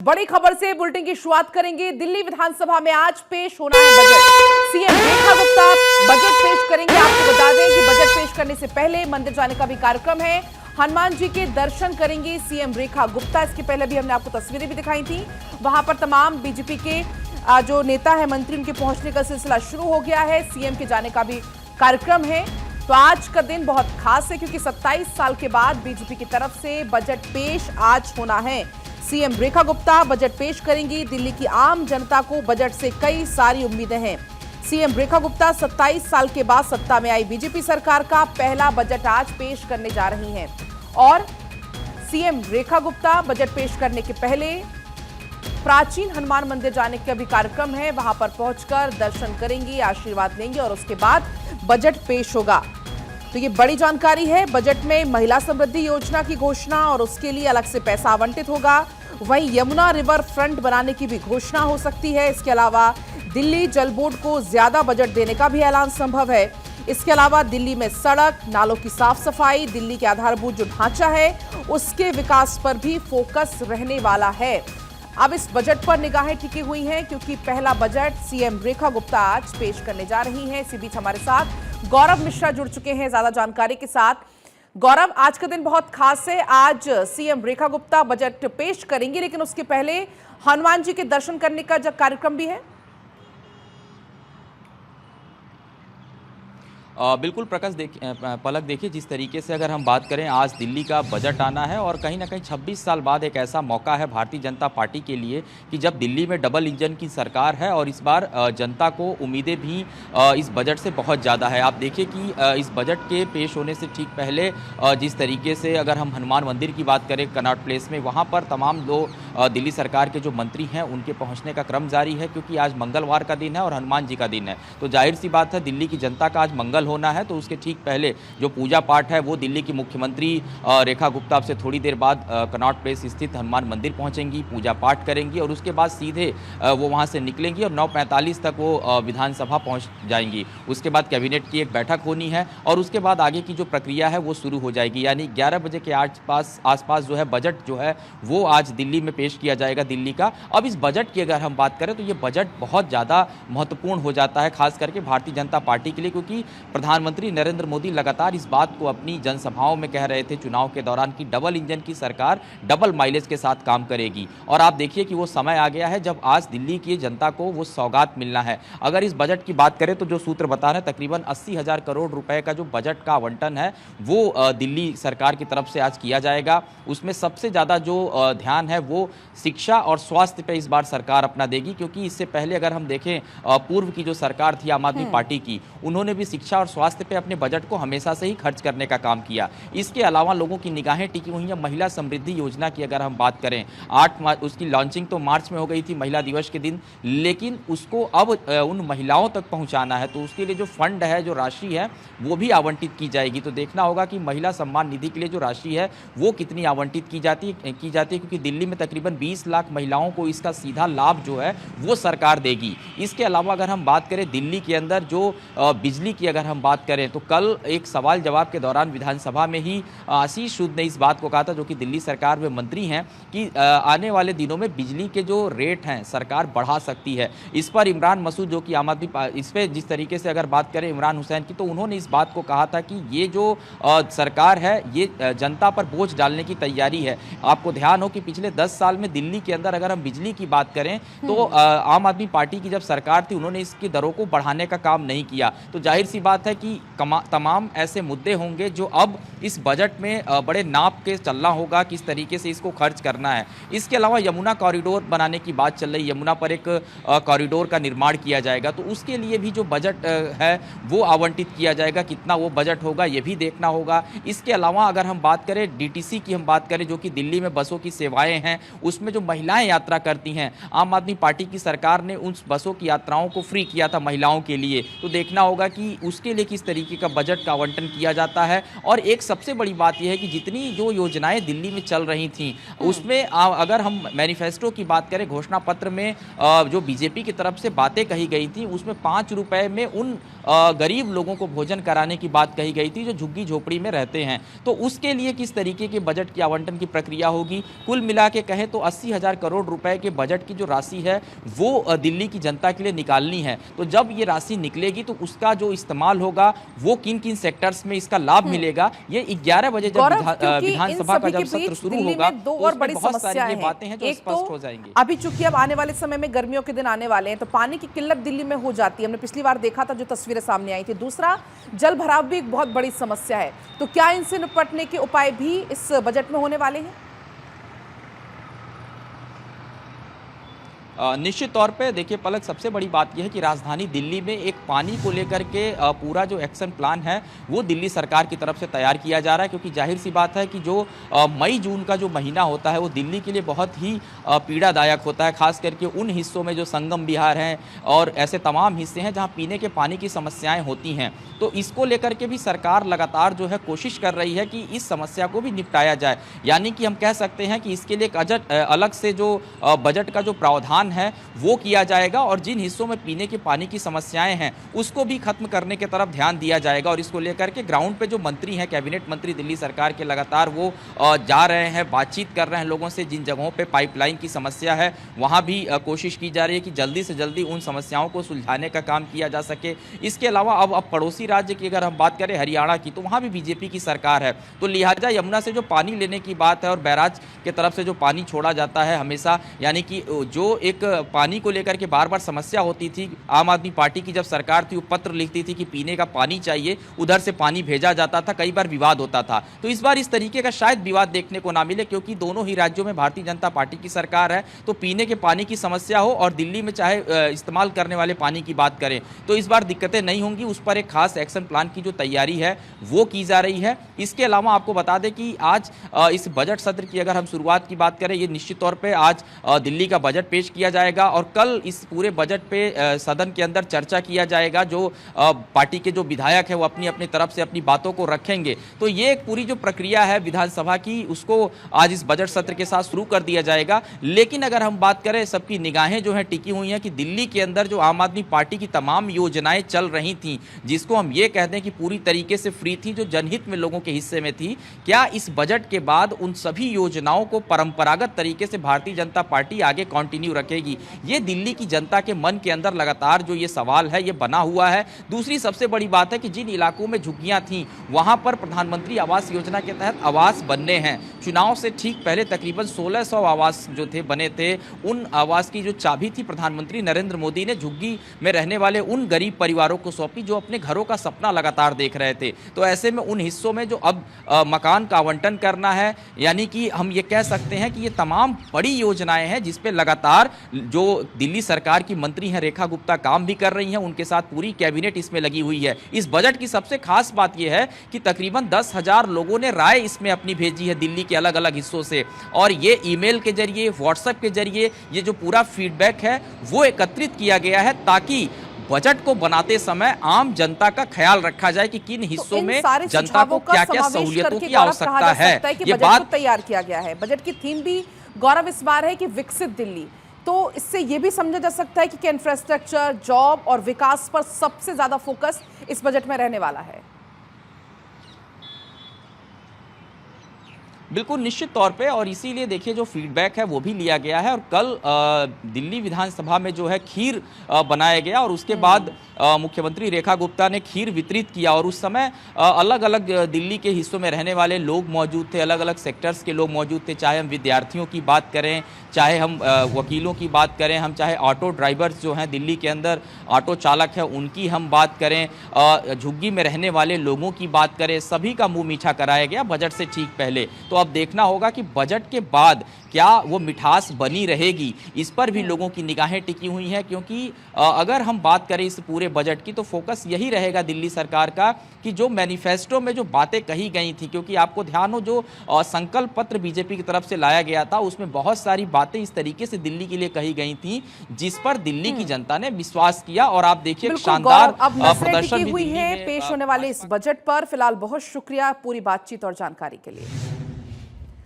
बड़ी खबर से बुलेटिन की शुरुआत करेंगे। दिल्ली विधानसभा में आज पेश होना है budget. CM Rekha Gupta budget पेश करेंगे। आपको बता दें कि बजट पेश करने से पहले मंदिर जाने का भी कार्यक्रम है। हनुमान जी के दर्शन करेंगी सीएम रेखा गुप्ता। इसके पहले भी हमने आपको तस्वीरें भी दिखाई थी। वहां पर तमाम बीजेपी के जो नेता है, मंत्री, उनके पहुंचने का सिलसिला शुरू हो गया है। सीएम के जाने का भी कार्यक्रम है। तो आज का दिन बहुत खास है क्योंकि 27 साल के बाद बीजेपी की तरफ से बजट पेश आज होना है। सीएम रेखा गुप्ता बजट पेश करेंगी। दिल्ली की आम जनता को बजट से कई सारी उम्मीदें हैं। सीएम रेखा गुप्ता 27 साल के बाद सत्ता में आई बीजेपी सरकार का पहला बजट आज पेश करने जा रही हैं। और सीएम रेखा गुप्ता बजट पेश करने के पहले प्राचीन हनुमान मंदिर जाने का भी कार्यक्रम है। वहां पर पहुंचकर दर्शन करेंगी, आशीर्वाद लेंगे और उसके बाद बजट पेश होगा। तो ये बड़ी जानकारी है। बजट में महिला समृद्धि योजना की घोषणा और उसके लिए अलग से पैसा आवंटित होगा। वहीं यमुना रिवर फ्रंट बनाने की भी घोषणा हो सकती है। इसके अलावा दिल्ली जल बोर्ड को ज्यादा बजट देने का भी ऐलान संभव है। इसके अलावा दिल्ली में सड़क, नालों की साफ सफाई, दिल्ली के आधारभूत जो ढांचा है उसके विकास पर भी फोकस रहने वाला है। अब इस बजट पर निगाहें टिकी हुई हैं क्योंकि पहला बजट सीएम रेखा गुप्ता आज पेश करने जा रही हैं। इसी बीच हमारे साथ गौरव मिश्रा जुड़ चुके हैं ज्यादा जानकारी के साथ। गौरव, आज का दिन बहुत खास है। आज सीएम रेखा गुप्ता बजट पेश करेंगी, लेकिन उसके पहले हनुमान जी के दर्शन करने का जो कार्यक्रम भी है। बिल्कुल प्रकाश, पलक देखिए, जिस तरीके से अगर हम बात करें, आज दिल्ली का बजट आना है और कहीं ना कहीं 26 साल बाद एक ऐसा मौका है भारतीय जनता पार्टी के लिए कि जब दिल्ली में डबल इंजन की सरकार है और इस बार जनता को उम्मीदें भी इस बजट से बहुत ज़्यादा है। आप देखिए कि इस बजट के पेश होने से ठीक पहले जिस तरीके से अगर हम हनुमान मंदिर की बात करें कनॉट प्लेस में, वहाँ पर तमाम दिल्ली सरकार के जो मंत्री हैं उनके पहुँचने का क्रम जारी है क्योंकि आज मंगलवार का दिन है और हनुमान जी का दिन है। तो जाहिर सी बात है, दिल्ली की जनता का आज मंगल होना है। तो उसके ठीक पहले जो पूजा पाठ है वो दिल्ली की मुख्यमंत्री रेखा गुप्ता अब से थोड़ी देर बाद कनॉट प्लेस स्थित हनुमान मंदिर पहुंचेंगी, पूजा पाठ करेंगी और उसके बाद सीधे वो वहां से निकलेंगी और 9:45 तक वो विधानसभा पहुंच जाएंगी। उसके बाद कैबिनेट की एक बैठक होनी है और उसके बाद आगे की जो प्रक्रिया है वो शुरू हो जाएगी। यानी 11 बजे के आसपास जो है बजट जो है वो आज दिल्ली में पेश किया जाएगा दिल्ली का। अब इस बजट की अगर हम बात करें तो ये बजट बहुत ज़्यादा महत्वपूर्ण हो जाता है, खास करके भारतीय जनता पार्टी के लिए, क्योंकि प्रधानमंत्री नरेंद्र मोदी लगातार इस बात को अपनी जनसभाओं में कह रहे थे चुनाव के दौरान कि डबल इंजन की सरकार डबल माइलेज के साथ काम करेगी। और आप देखिए कि वो समय आ गया है जब आज दिल्ली की जनता को वो सौगात मिलना है। अगर इस बजट की बात करें तो जो सूत्र बता रहे हैं, तकरीबन 80,000 करोड़ रुपए का जो बजट का आवंटन है वो दिल्ली सरकार की तरफ से आज किया जाएगा। उसमें सबसे ज़्यादा जो ध्यान है वो शिक्षा और स्वास्थ्य पे इस बार सरकार अपना देगी, क्योंकि इससे पहले अगर हम देखें पूर्व की जो सरकार थी आम आदमी पार्टी की, उन्होंने भी शिक्षा और स्वास्थ्य पे अपने बजट को हमेशा से ही खर्च करने का काम किया। इसके अलावा लोगों की निगाहें टिकी हुई हैं महिला समृद्धि योजना की। अगर हम बात करें 8 मार्च, उसकी लॉन्चिंग तो मार्च में हो गई थी महिला दिवस के दिन, लेकिन उसको अब उन महिलाओं तक पहुंचाना है। तो उसके लिए जो फंड है, जो राशि है वो भी आवंटित की जाएगी। तो देखना होगा कि महिला सम्मान निधि के लिए जो राशि है वो कितनी आवंटित की जाती है, क्योंकि दिल्ली में तकरीबन 20 लाख महिलाओं को इसका सीधा लाभ जो है वो सरकार देगी। इसके अलावा अगर हम बात करें दिल्ली के अंदर जो बिजली की अगर हम बात करें तो कल एक सवाल जवाब के दौरान विधानसभा में ही आशीष सूद ने इस बात को कहा था, जो कि दिल्ली सरकार में मंत्री हैं, कि आने वाले दिनों में बिजली के जो रेट हैं सरकार बढ़ा सकती है। इस पर इमरान मसूद, जो कि आम आदमी, इस पर जिस तरीके से अगर बात करें इमरान हुसैन की, तो उन्होंने इस बात को कहा था कि ये जो सरकार है ये जनता पर बोझ डालने की तैयारी है। आपको ध्यान हो कि पिछले 10 साल में दिल्ली के अंदर अगर हम बिजली की बात करें तो आम आदमी पार्टी की जब सरकार थी उन्होंने इसकी दरों को बढ़ाने का काम नहीं किया। तो जाहिर सी बात है कि तमाम ऐसे मुद्दे होंगे जो अब इस बजट में बड़े नाप के चलना होगा, किस तरीके से इसको खर्च करना है। इसके अलावा यमुना कॉरिडोर बनाने की बात चल रही, यमुना पर एक कॉरिडोर का निर्माण किया जाएगा, तो उसके लिए भी जो बजट है वो आवंटित किया जाएगा। कितना वो बजट होगा ये भी देखना होगा। इसके अलावा अगर हम बात करें डीटीसी की, हम बात करें जो कि दिल्ली में बसों की सेवाएं हैं, उसमें जो महिलाएं यात्रा करती हैं, आम आदमी पार्टी की सरकार ने उन बसों की यात्राओं को फ्री किया था महिलाओं के लिए। तो देखना होगा कि उसके उसके लिए किस तरीके का बजट का आवंटन किया जाता है। और एक सबसे बड़ी बात यह है कि जितनी जो योजनाएं दिल्ली में चल रही थी उसमें अगर हम मैनिफेस्टो की बात करें, घोषणा पत्र में जो बीजेपी की तरफ से बातें कही गई थी उसमें 5 रुपए में उन गरीब लोगों को भोजन कराने की बात कही गई थी जो झुग्गी झोपड़ी में रहते हैं। तो उसके लिए किस तरीके के बजट की आवंटन की प्रक्रिया होगी, कुल मिला के कहें तो 80,000 करोड़ रुपए के बजट की जो राशि है वो दिल्ली की जनता के लिए निकालनी है। तो जब ये राशि निकलेगी तो उसका जो इस्तेमाल होगा वो किन किन सेक्टर्स में इसका लाभ मिलेगा, ये 11 बजे जब विधानसभा का जब सत्र शुरू होगा दो और बड़ी समस्याएं हैं। बातें हैं जो स्पष्ट हो जाएंगी। अभी चूंकि अब आने वाले समय में गर्मियों के दिन आने वाले हैं तो पानी की किल्लत दिल्ली में हो जाती है, हमने पिछली बार देखा था जो तस्वीरें सामने आई थी। दूसरा, जल भराव भी एक बहुत बड़ी समस्या है। तो क्या इनसे निपटने के उपाय भी इस बजट में होने वाले हैं? निश्चित तौर पे देखिए पलक, सबसे बड़ी बात यह है कि राजधानी दिल्ली में एक पानी को लेकर के पूरा जो एक्शन प्लान है वो दिल्ली सरकार की तरफ से तैयार किया जा रहा है, क्योंकि जाहिर सी बात है कि जो मई जून का जो महीना होता है वो दिल्ली के लिए बहुत ही पीड़ादायक होता है, खास करके उन हिस्सों में जो संगम विहार हैं और ऐसे तमाम हिस्से हैं जहां पीने के पानी की समस्याएं होती हैं। तो इसको लेकर के भी सरकार लगातार जो है कोशिश कर रही है कि इस समस्या को भी निपटाया जाए। यानी कि हम कह सकते हैं कि इसके लिए एक अलग से जो बजट का जो प्रावधान है वो किया जाएगा और जिन हिस्सों में पीने के पानी की समस्याएं हैं उसको भी खत्म करने की तरफ ध्यान दिया जाएगा। और इसको लेकर के ग्राउंड पे जो मंत्री हैं, कैबिनेट मंत्री दिल्ली सरकार के, लगातार वो जा रहे हैं, बातचीत कर रहे हैं लोगों से। जिन जगहों पे पाइपलाइन की समस्या है वहां भी कोशिश की जा रही है कि जल्दी से जल्दी उन समस्याओं को सुलझाने का काम किया जा सके। इसके अलावा अब पड़ोसी राज्य की अगर हम बात करें हरियाणा की, तो वहां भी बीजेपी की सरकार है, तो लिहाजा यमुना से जो पानी लेने की बात है और बैराज के तरफ से जो पानी छोड़ा जाता है हमेशा, यानी कि जो एक पानी को लेकर के बार बार समस्या होती थी, आम आदमी पार्टी की जब सरकार थी वो पत्र लिखती थी कि पीने का पानी चाहिए, उधर से पानी भेजा जाता था, कई बार विवाद होता था। तो इस बार इस तरीके का शायद विवाद देखने को ना मिले, क्योंकि दोनों ही राज्यों में भारतीय जनता पार्टी की सरकार है। तो पीने के पानी की समस्या हो और दिल्ली में चाहे इस्तेमाल करने वाले पानी की बात करें तो इस बार दिक्कतें नहीं होंगी। उस पर एक खास एक्शन प्लान की जो तैयारी है वो की जा रही है। इसके अलावा आपको बता दें कि आज इस बजट सत्र की अगर हम शुरुआत की बात करें, ये निश्चित तौर पर आज दिल्ली का बजट पेश किया जाएगा और कल इस पूरे बजट पे सदन के अंदर चर्चा किया जाएगा। जो पार्टी के जो विधायक है वो अपनी अपनी तरफ से अपनी बातों को रखेंगे। तो ये एक पूरी जो प्रक्रिया है विधानसभा की उसको आज इस बजट सत्र के साथ शुरू कर दिया जाएगा। लेकिन अगर हम बात करें, सबकी निगाहें जो है टिकी हुई हैं कि दिल्ली के अंदर जो आम आदमी पार्टी की तमाम योजनाएं चल रही थी, जिसको हम ये कह दें कि पूरी तरीके से फ्री थी, जो जनहित में लोगों के हिस्से में थी, क्या इस बजट के बाद उन सभी योजनाओं को परंपरागत तरीके से भारतीय जनता पार्टी आगे कंटिन्यू रखेगी? ये दिल्ली की जनता के मन के अंदर लगातार जो ये सवाल है ये बना हुआ है। दूसरी सबसे बड़ी बात है कि जिन इलाकों में झुग्गियां थीं वहां पर प्रधानमंत्री आवास योजना के तहत आवास बनने हैं। चुनाव से ठीक पहले तकरीबन 1600 आवास जो थे बने थे। उन आवास की जो चाबी थी प्रधानमंत्री नरेंद्र मोदी ने झुग्गी में रहने वाले उन गरीब परिवारों को सौंपी जो अपने घरों का सपना लगातार देख रहे थे। तो ऐसे में उन हिस्सों में जो अब मकान का आवंटन करना है, यानी कि हम ये कह सकते हैं कि ये तमाम बड़ी योजनाएं हैं जिसपे लगातार जो दिल्ली सरकार की मंत्री हैं रेखा गुप्ता काम भी कर रही हैं, उनके साथ पूरी कैबिनेट इसमें लगी हुई है। इस बजट की सबसे खास बात यह है कि तकरीबन 10,000 लोगों ने राय इसमें अपनी भेजी है दिल्ली के अलग अलग हिस्सों से, और ये ईमेल के जरिए, व्हाट्सएप के जरिए ये जो पूरा फीडबैक है वो एकत्रित किया गया है ताकि बजट को बनाते समय आम जनता का ख्याल रखा जाए कि किन हिस्सों में जनता को क्या क्या सहूलियतों की आवश्यकता है। ये बात तैयार किया गया है। बजट की थीम भी गौरव इस बार है कि विकसित दिल्ली। तो इससे यह भी समझा जा सकता है कि इंफ्रास्ट्रक्चर, जॉब और विकास पर सबसे ज्यादा फोकस इस बजट में रहने वाला है। बिल्कुल निश्चित तौर पे, और इसीलिए देखिए जो फीडबैक है वो भी लिया गया है। और कल दिल्ली विधानसभा में जो है खीर बनाया गया और उसके बाद मुख्यमंत्री रेखा गुप्ता ने खीर वितरित किया और उस समय अलग अलग दिल्ली के हिस्सों में रहने वाले लोग मौजूद थे, अलग अलग सेक्टर्स के लोग मौजूद थे। चाहे हम विद्यार्थियों की बात करें, चाहे हम वकीलों की बात करें, हम चाहे ऑटो ड्राइवर्स जो हैं दिल्ली के अंदर ऑटो चालक हैं उनकी हम बात करें, झुग्गी में रहने वाले लोगों की बात करें, सभी का मुंह मीठा कराया गया बजट से ठीक पहले। तो अब देखना होगा कि बजट के बाद क्या वो मिठास बनी रहेगी, इस पर भी लोगों की निगाहें टिकी हुई हैं। क्योंकि अगर हम बात करें इस पूरे बजट की तो फोकस यही रहेगा दिल्ली सरकार का कि जो मैनिफेस्टो में जो बातें कही गई थी, क्योंकि आपको ध्यान हो जो संकल्प पत्र बीजेपी की तरफ से लाया गया था उसमें बहुत सारी बातें इस तरीके से दिल्ली के लिए कही गई थी जिस पर दिल्ली की जनता ने विश्वास किया। और आप देखिए शानदार अब नजरें प्रदर्शन टिकी भी हुई दिल्ली है में पेश होने वाले इस बजट पर। फिलहाल बहुत शुक्रिया पूरी बातचीत और जानकारी के लिए।